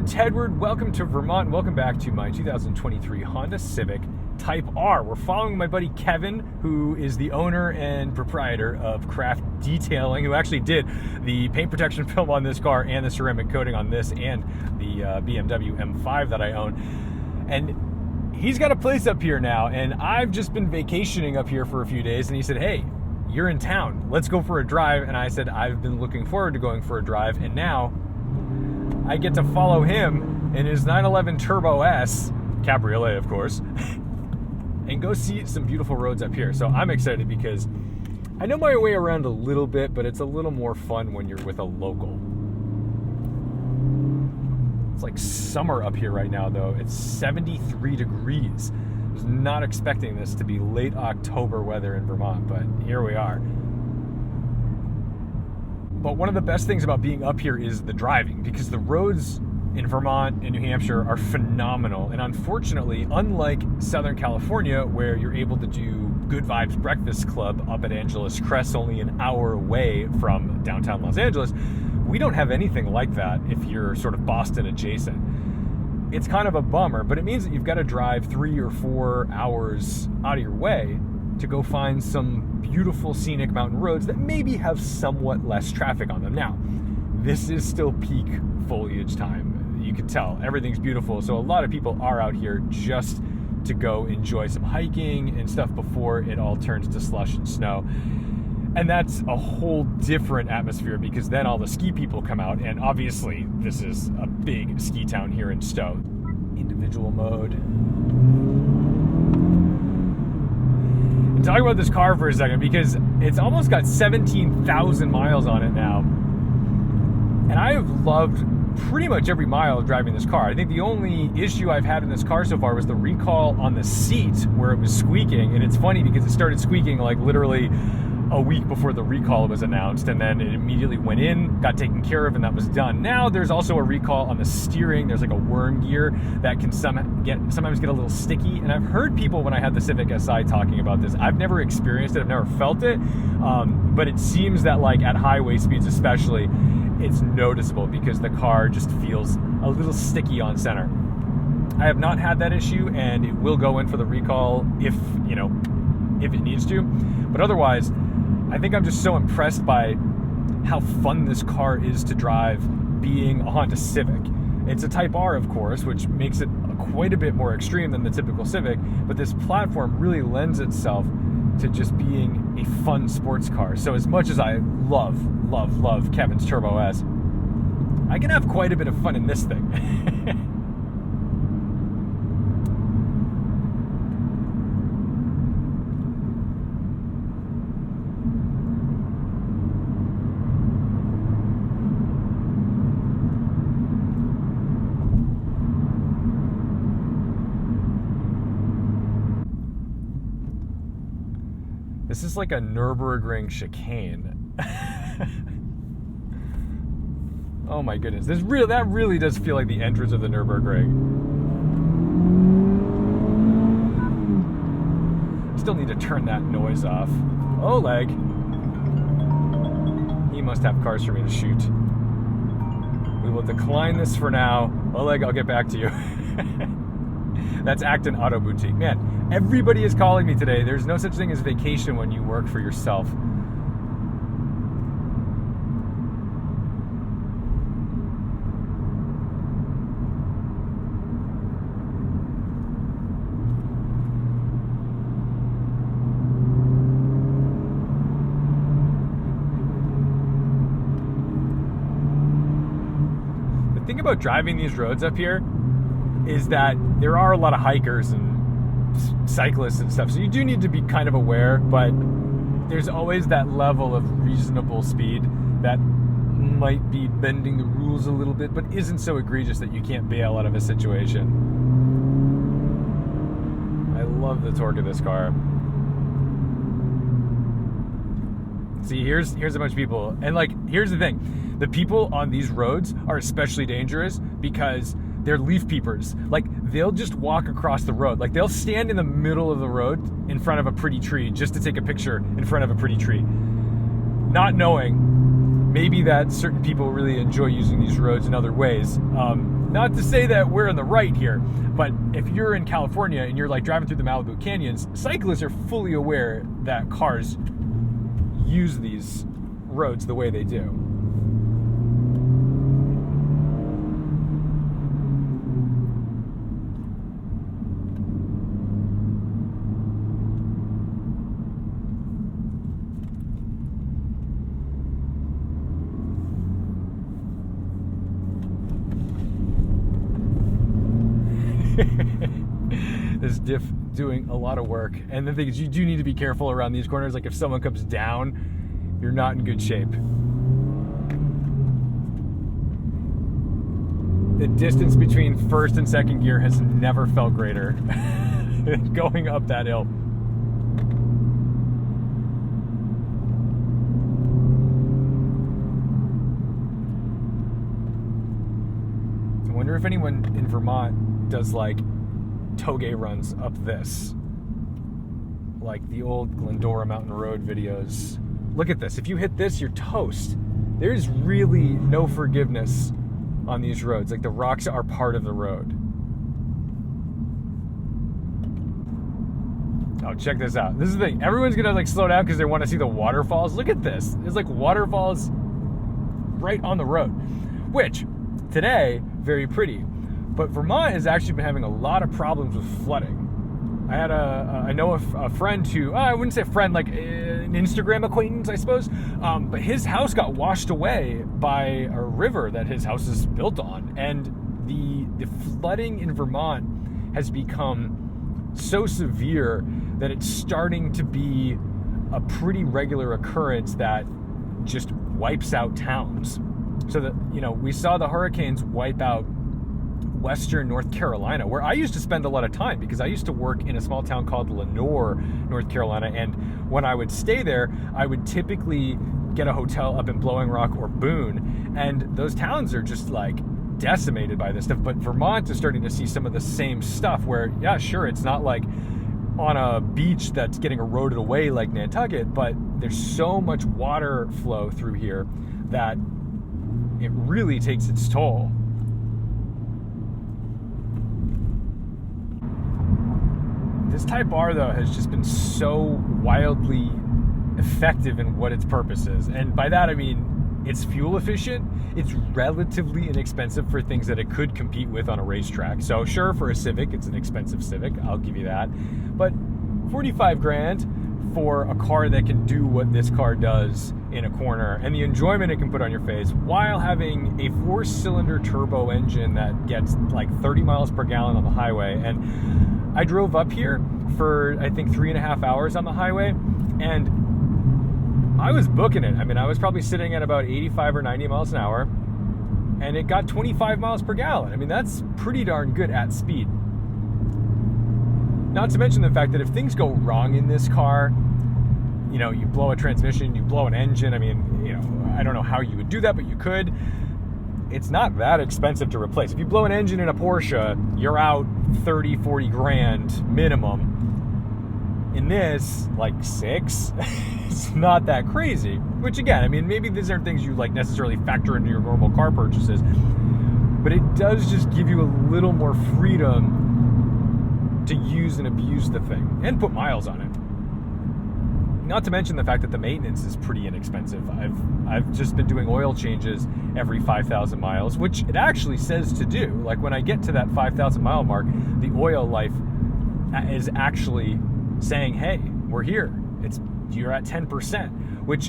Tedward. Welcome to Vermont. Welcome back to my 2023 Honda Civic Type R. We're following my buddy Kevin, who is the owner and proprietor of Craft Detailing, who actually did the paint protection film on this car and the ceramic coating on this and the BMW M5 that I own. And he's got a place up here now, and I've just been vacationing up here for a few days, and he said, hey, you're in town. Let's go for a drive. And I said, I've been looking forward to going for a drive, and now I get to follow him in his 911 Turbo S, cabriolet of course, and go see some beautiful roads up here. So I'm excited because I know my way around a little bit, but it's a little more fun when you're with a local. It's like summer up here right now though. It's 73 degrees. I was not expecting this to be late October weather in Vermont, but here we are. But one of the best things about being up here is the driving, because the roads in Vermont and New Hampshire are phenomenal. And unfortunately, unlike Southern California, where you're able to do Good Vibes Breakfast Club up at Angeles Crest, only an hour away from downtown Los Angeles, we don't have anything like that if you're sort of Boston adjacent. It's kind of a bummer, but it means that you've got to drive 3 or 4 hours out of your way to go find some beautiful scenic mountain roads that maybe have somewhat less traffic on them. Now, this is still peak foliage time. You can tell everything's beautiful. So a lot of people are out here just to go enjoy some hiking and stuff before it all turns to slush and snow. And that's a whole different atmosphere, because then all the ski people come out, and obviously this is a big ski town here in Stowe. Individual mode. And talk about this car for a second, because it's almost got 17,000 miles on it now. And I have loved pretty much every mile of driving this car. I think the only issue I've had in this car so far was the recall on the seat, where it was squeaking. And it's funny because it started squeaking like literally a week before the recall was announced, and then it immediately went in, got taken care of, and that was done. Now there's also a recall on the steering. There's like a worm gear that can sometimes get a little sticky, and I've heard people when I had the Civic Si talking about this. I've never experienced it, I've never felt it, but it seems that like at highway speeds especially, it's noticeable because the car just feels a little sticky on center. I have not had that issue, and it will go in for the recall if it needs to, but otherwise I think I'm just so impressed by how fun this car is to drive, being a Honda Civic. It's a Type R, of course, which makes it quite a bit more extreme than the typical Civic, but this platform really lends itself to just being a fun sports car. So as much as I love Kevin's Turbo S, I can have quite a bit of fun in this thing. This is like a Nürburgring chicane. Oh my goodness. That really does feel like the entrance of the Nürburgring. Still need to turn that noise off. Oleg. He must have cars for me to shoot. We will decline this for now. Oleg, I'll get back to you. That's Acton Auto Boutique. Man, everybody is calling me today. There's no such thing as vacation when you work for yourself. The thing about driving these roads up here is that there are a lot of hikers and cyclists and stuff, so you do need to be kind of aware, but there's always that level of reasonable speed that might be bending the rules a little bit, but isn't so egregious that you can't bail out of a situation. I love the torque of this car. See, here's a bunch of people, and like, here's the thing. The people on these roads are especially dangerous because they're leaf peepers. Like, they'll just walk across the road. Like, they'll stand in the middle of the road in front of a pretty tree just to take a picture in front of a pretty tree. Not knowing maybe that certain people really enjoy using these roads in other ways. not to say that we're in the right here, but if you're in California and you're like driving through the Malibu canyons, cyclists are fully aware that cars use these roads the way they do. This diff doing a lot of work. And the thing is, you do need to be careful around these corners. Like if someone comes down, you're not in good shape. The distance between first and second gear has never felt greater. Going up that hill. I wonder if anyone in Vermont does like toge runs up this, like the old Glendora Mountain Road videos. Look at this. If you hit this, you're toast. There's really no forgiveness on these roads. Like the rocks are part of the road. Oh, check this out. This is the thing. Everyone's gonna like slow down because they want to see the waterfalls. Look at this. There's like waterfalls right on the road, which today, very pretty. But Vermont has actually been having a lot of problems with flooding. I know a friend who, I wouldn't say a friend, like an Instagram acquaintance, I suppose. But his house got washed away by a river that his house is built on. And the flooding in Vermont has become so severe that it's starting to be a pretty regular occurrence that just wipes out towns. So that, we saw the hurricanes wipe out Western North Carolina, where I used to spend a lot of time because I used to work in a small town called Lenore, North Carolina. And when I would stay there, I would typically get a hotel up in Blowing Rock or Boone. And those towns are just like decimated by this stuff. But Vermont is starting to see some of the same stuff where, yeah, sure, it's not like on a beach that's getting eroded away like Nantucket, but there's so much water flow through here that it really takes its toll. This Type R, though, has just been so wildly effective in what its purpose is. And by that, I mean, it's fuel efficient. It's relatively inexpensive for things that it could compete with on a racetrack. So sure, for a Civic, it's an expensive Civic. I'll give you that. But 45 grand for a car that can do what this car does in a corner and the enjoyment it can put on your face while having a 4-cylinder turbo engine that gets like 30 miles per gallon on the highway. And I drove up here for, I think, 3.5 hours on the highway, and I was booking it. I mean, I was probably sitting at about 85 or 90 miles an hour, and it got 25 miles per gallon. I mean, that's pretty darn good at speed. Not to mention the fact that if things go wrong in this car, you blow a transmission, you blow an engine. I mean, I don't know how you would do that, but you could. It's not that expensive to replace. If you blow an engine in a Porsche, you're out 30, 40 grand minimum. In this, like 6, it's not that crazy. Which again, I mean, maybe these aren't things you like necessarily factor into your normal car purchases, but it does just give you a little more freedom to use and abuse the thing and put miles on it. Not to mention the fact that the maintenance is pretty inexpensive. I've just been doing oil changes every 5,000 miles, which it actually says to do. Like when I get to that 5,000 mile mark, the oil life is actually saying, hey, we're here. You're at 10%, which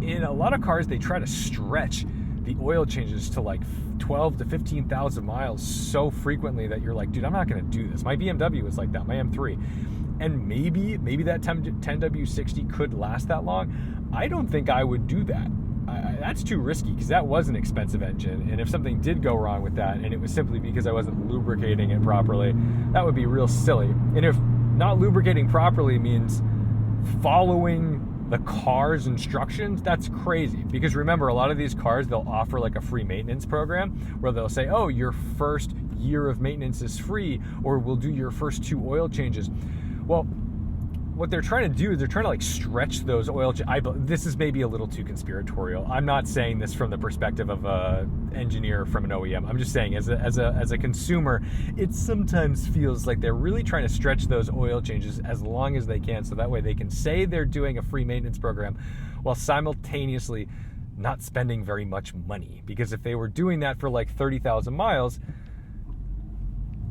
in a lot of cars, they try to stretch the oil changes to like 12 to 15,000 miles so frequently that you're like, dude, I'm not going to do this. My BMW is like that, my M3. And maybe that 10W60 could last that long. I don't think I would do that. That's too risky because that was an expensive engine. And if something did go wrong with that and it was simply because I wasn't lubricating it properly, that would be real silly. And if not lubricating properly means following the car's instructions, that's crazy. Because remember, a lot of these cars, they'll offer like a free maintenance program where they'll say, oh, your first year of maintenance is free, or we'll do your first 2 oil changes. Well, what they're trying to do is they're trying to like stretch those oil. This is maybe a little too conspiratorial. I'm not saying this from the perspective of a engineer from an OEM. I'm just saying as a consumer, it sometimes feels like they're really trying to stretch those oil changes as long as they can, so that way they can say they're doing a free maintenance program while simultaneously not spending very much money. Because if they were doing that for like 30,000 miles,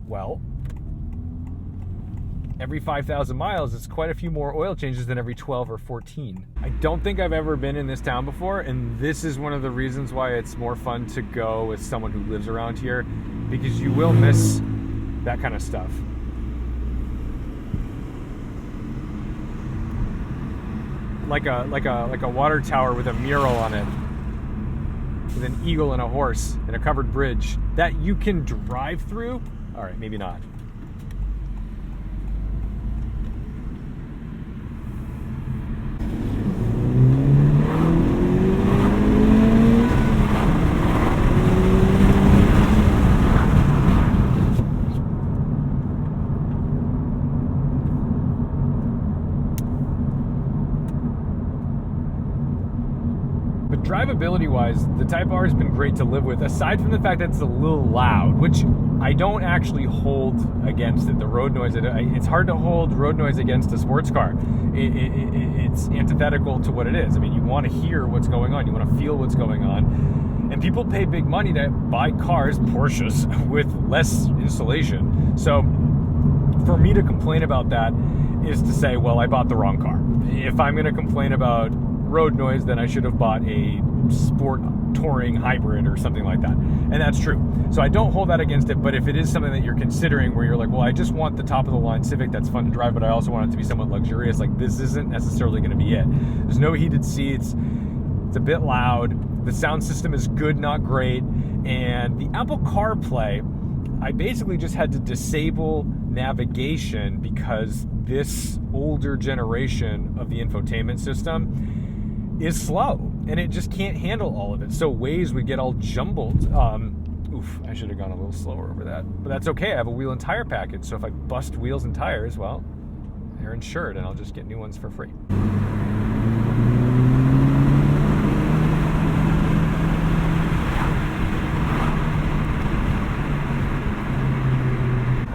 well, every 5,000 miles, it's quite a few more oil changes than every 12 or 14. I don't think I've ever been in this town before, and this is one of the reasons why it's more fun to go with someone who lives around here, because you will miss that kind of stuff. Like a water tower with a mural on it, with an eagle and a horse and a covered bridge that you can drive through. All right, maybe not. Drivability-wise, the Type R has been great to live with, aside from the fact that it's a little loud, which I don't actually hold against it. The road noise, it's hard to hold road noise against a sports car. It's antithetical to what it is. I mean, you want to hear what's going on. You want to feel what's going on. And people pay big money to buy cars, Porsches, with less insulation. So for me to complain about that is to say, well, I bought the wrong car. If I'm going to complain about road noise, then I should have bought a sport touring hybrid or something like that. And that's true. So I don't hold that against it, but if it is something that you're considering where you're like, well, I just want the top of the line Civic that's fun to drive, but I also want it to be somewhat luxurious, like this isn't necessarily going to be it. There's no heated seats. It's a bit loud. The sound system is good, not great. And the Apple CarPlay, I basically just had to disable navigation because this older generation of the infotainment system is slow, and it just can't handle all of it. So Waze would get all jumbled. I should have gone a little slower over that, but that's okay. I have a wheel and tire package, so if I bust wheels and tires, well, they're insured, and I'll just get new ones for free.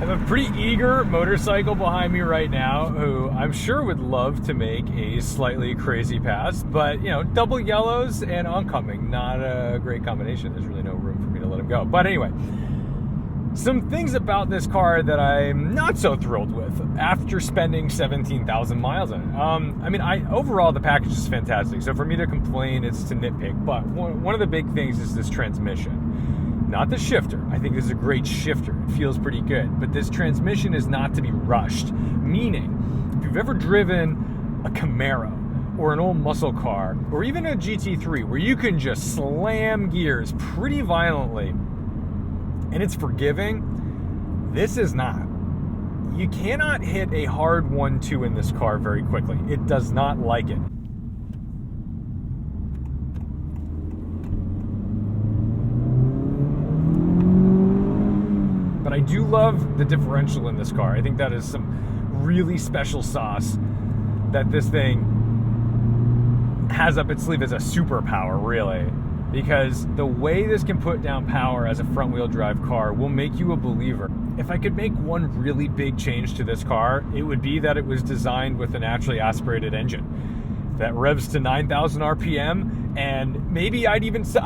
A pretty eager motorcycle behind me right now who I'm sure would love to make a slightly crazy pass, but you know, double yellows and oncoming, not a great combination. There's really no room for me to let him go. But anyway, some things about this car that I'm not so thrilled with after spending 17,000 miles on it. Overall the package is fantastic, so for me to complain, it's to nitpick, but one of the big things is this transmission. Not the shifter. I think this is a great shifter. It feels pretty good. But this transmission is not to be rushed. Meaning, if you've ever driven a Camaro or an old muscle car or even a GT3 where you can just slam gears pretty violently and it's forgiving, this is not. You cannot hit a hard 1-2 in this car very quickly. It does not like it. But I do love the differential in this car. I think that is some really special sauce that this thing has up its sleeve as a superpower, really. Because the way this can put down power as a front-wheel drive car will make you a believer. If I could make one really big change to this car, it would be that it was designed with a naturally aspirated engine that revs to 9,000 RPM, and maybe I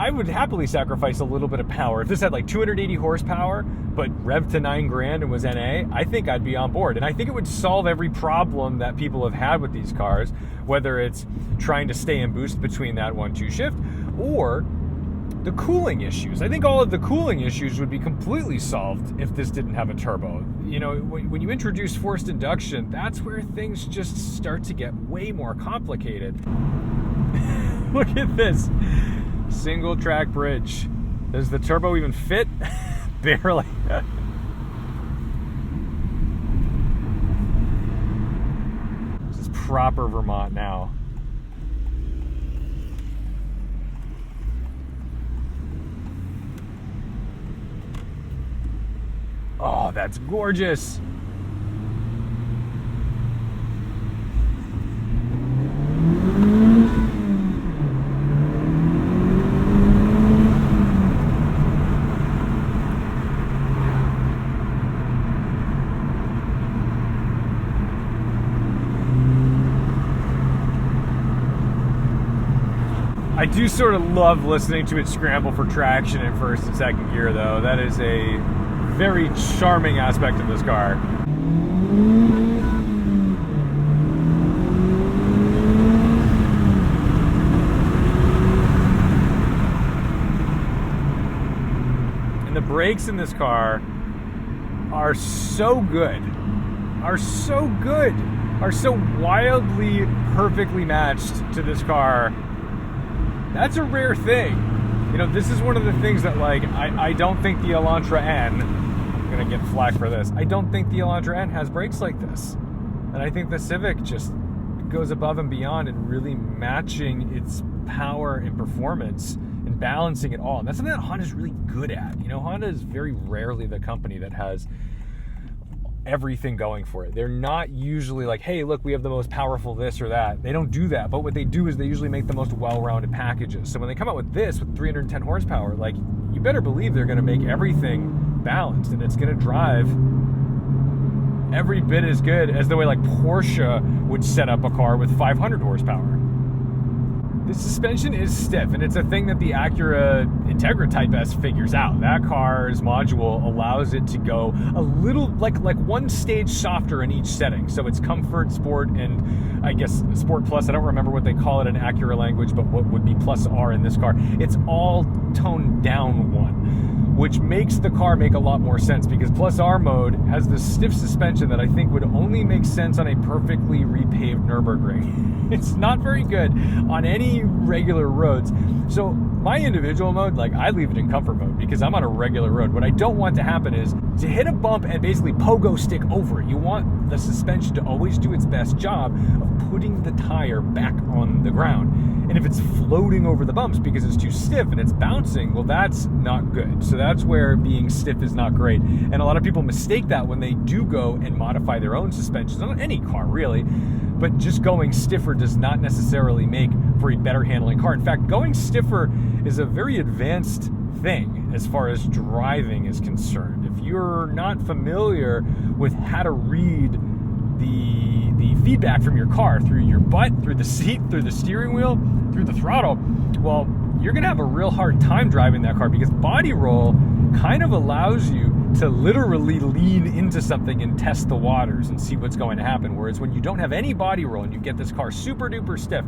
would happily sacrifice a little bit of power. If this had like 280 horsepower, but revved to $9,000 and was NA, I think I'd be on board. And I think it would solve every problem that people have had with these cars, whether it's trying to stay in boost between that 1-2 shift or the cooling issues. I think all of the cooling issues would be completely solved if this didn't have a turbo. You know, when you introduce forced induction, that's where things just start to get way more complicated. Look at this. Single track bridge. Does the turbo even fit? Barely. This is proper Vermont now. Oh, that's gorgeous. I do sort of love listening to it scramble for traction in first and second gear, though. That is a very charming aspect of this car. And the brakes in this car are so good, are so wildly perfectly matched to this car. That's a rare thing. You know, this is one of the things that, like, I don't think the Elantra N, I'm gonna get flack for this, I don't think the Elantra N has brakes like this. And I think the Civic just goes above and beyond in really matching its power and performance and balancing it all. And that's something that Honda's really good at. You know, Honda is very rarely the company that has everything going for it. They're not usually like, hey, look, we have the most powerful this or that. They don't do that. But what they do is they usually make the most well-rounded packages. So when they come out with this, with 310 horsepower, like, you better believe they're going to make everything balanced, and it's going to drive every bit as good as the way, like, Porsche would set up a car with 500 horsepower. The suspension is stiff, and it's a thing that the Acura Integra Type S figures out. That car's module allows it to go a little, like one stage softer in each setting. So it's comfort, sport, and I guess Sport Plus. I don't remember what they call it in Acura language, but what would be Plus R in this car. It's all toned down one, which makes the car make a lot more sense, because Plus R mode has this stiff suspension that I think would only make sense on a perfectly repaved Nürburgring. It's not very good on any regular roads. So my individual mode, like, I leave it in comfort mode because I'm on a regular road. What I don't want to happen is to hit a bump and basically pogo stick over it. You want the suspension to always do its best job of putting the tire back on the ground. And if it's floating over the bumps because it's too stiff and it's bouncing, well, that's not good. So that's where being stiff is not great. And a lot of people mistake that when they do go and modify their own suspensions on any car, really. But just going stiffer does not necessarily make for a better handling car. In fact, going stiffer is a very advanced thing as far as driving is concerned. If you're not familiar with how to read the feedback from your car through your butt, through the seat, through the steering wheel, through the throttle, well, you're gonna have a real hard time driving that car, because body roll kind of allows you to literally lean into something and test the waters and see what's going to happen. Whereas when you don't have any body roll and you get this car super duper stiff,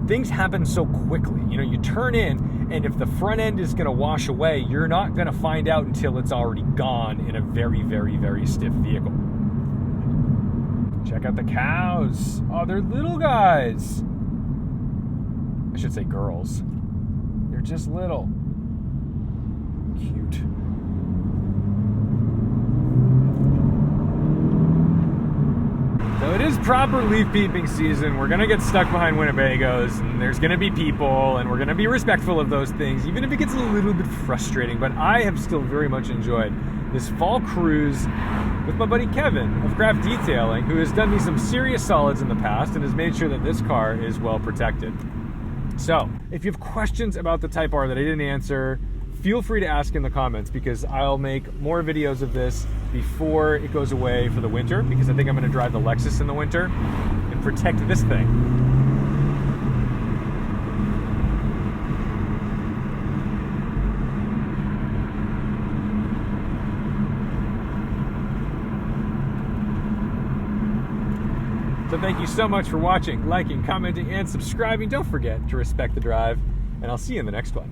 things happen so quickly. You know, you turn in, and if the front end is going to wash away, you're not going to find out until it's already gone in a very, very, very stiff vehicle. Check out the cows. Oh, they're little guys. I should say girls. They're just little. Cute. So it is proper leaf peeping season. We're gonna get stuck behind Winnebagos, and there's gonna be people, and we're gonna be respectful of those things, even if it gets a little bit frustrating. But I have still very much enjoyed this fall cruise with my buddy Kevin of Craft Detailing, who has done me some serious solids in the past and has made sure that this car is well protected. So if you have questions about the Type R that I didn't answer, feel free to ask in the comments, because I'll make more videos of this before it goes away for the winter, because I think I'm going to drive the Lexus in the winter and protect this thing. So thank you so much for watching, liking, commenting, and subscribing. Don't forget to respect the drive, and I'll see you in the next one.